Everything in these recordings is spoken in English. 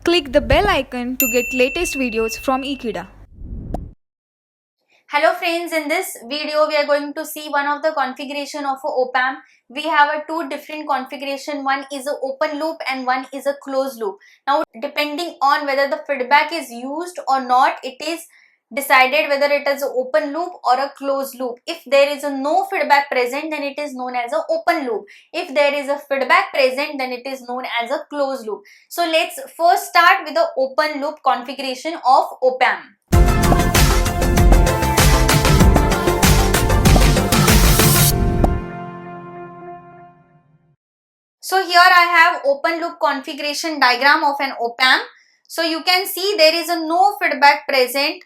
Click the bell icon to get latest videos from Ekeeda. Hello friends, in this video we are going to see one of the configuration of a op-amp. We have a two different configuration. One is a open loop and one is a closed loop. Now depending on whether the feedback is used or not, it is decided whether it is an open loop or a closed loop. If there is a no feedback present, then it is known as an open loop. If there is a feedback present, then it is known as a closed loop. So let's first start with the open loop configuration of op-amp. So here I have open loop configuration diagram of an op-amp. So you can see there is a no feedback present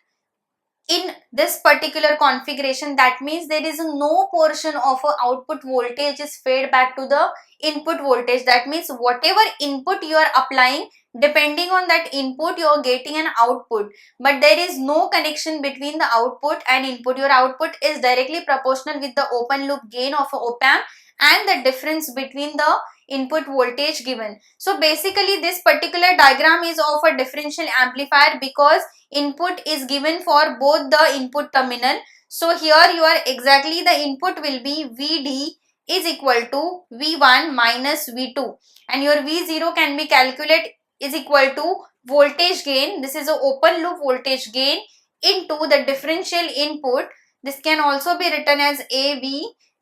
in this particular configuration. That means there is a no portion of a output voltage is fed back to the input voltage. That means whatever input you are applying, depending on that input you are getting an output, but there is no connection between the output and input. Your output is directly proportional with the open loop gain of a op-amp and the difference between the input voltage given. So basically this particular diagram is of a differential amplifier because input is given for both the input terminal. So here you are exactly the input will be Vd is equal to V1 minus V2 and your V0 can be calculated is equal to voltage gain. This is an open loop voltage gain into the differential input. This can also be written as AV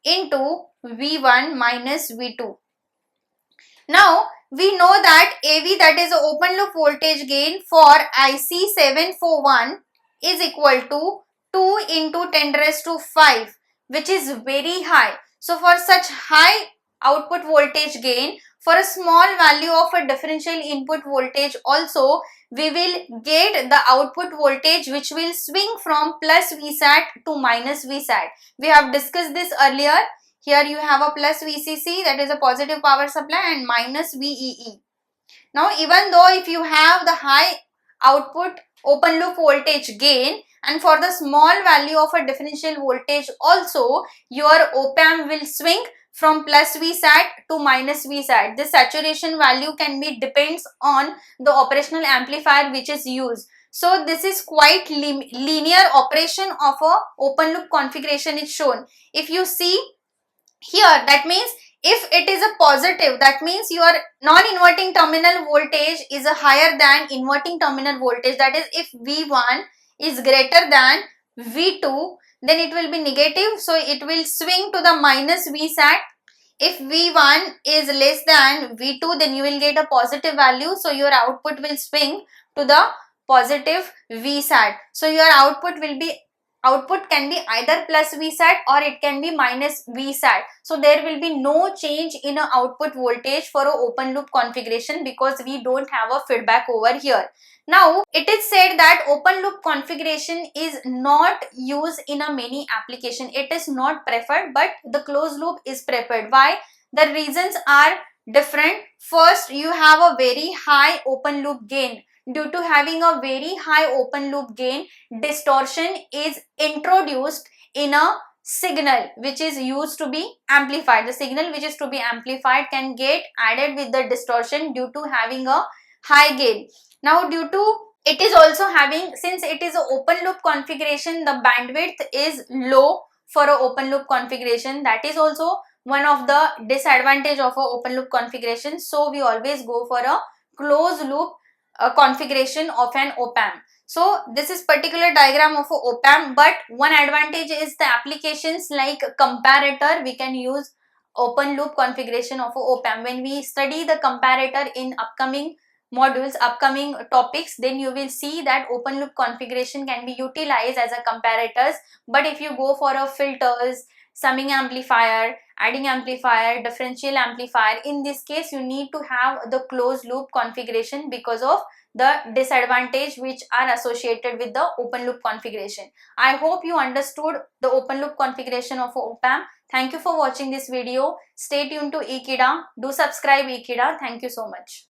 into V1 minus V2. Now we know that AV, that is the open loop voltage gain for IC741, is equal to 2 into 10 raised to 5, which is very high. So for such high output voltage gain, for a small value of a differential input voltage also, we will get the output voltage which will swing from plus Vsat to minus Vsat. We have discussed this earlier. Here you have a plus VCC, that is a positive power supply, and minus VEE. Now even though if you have the high output open loop voltage gain and for the small value of a differential voltage also, your op-amp will swing from plus Vsat to minus Vsat. The saturation value can be depends on the operational amplifier which is used. So this is quite linear operation of a open loop configuration is shown. If you see here, that means if it is a positive, that means your non-inverting terminal voltage is a higher than inverting terminal voltage. That is, if V1 is greater than V2, then it will be negative. So it will swing to the minus Vsat. If V1 is less than V2, then you will get a positive value. So your output will swing to the positive Vsat. So your output can be either plus Vsat or it can be minus Vsat. So there will be no change in a output voltage for a open loop configuration because we don't have a feedback over here. Now it is said that open loop configuration is not used in a many application. It is not preferred, but the closed loop is preferred. Why? The reasons are different. First, you have a very high open loop gain. Due to having a very high open loop gain, distortion is introduced in a signal which is used to be amplified. The signal which is to be amplified can get added with the distortion due to having a high gain. Now due to it is also having, since it is an open loop configuration, the bandwidth is low for an open loop configuration. That is also one of the disadvantage of an open loop configuration. So we always go for a closed loop configuration of an op-amp. So this is particular diagram of a op-amp, but one advantage is the applications like comparator. We can use open loop configuration of a op-amp. When we study the comparator in upcoming modules, upcoming topics, then you will see that open loop configuration can be utilized as a comparators. But if you go for a filters, summing amplifier, adding amplifier, differential amplifier, in this case you need to have the closed loop configuration because of the disadvantage which are associated with the open loop configuration. I hope you understood the open loop configuration of op-amp. Thank you for watching this video. Stay tuned to Ekeeda. Do subscribe Ekeeda. Thank you so much.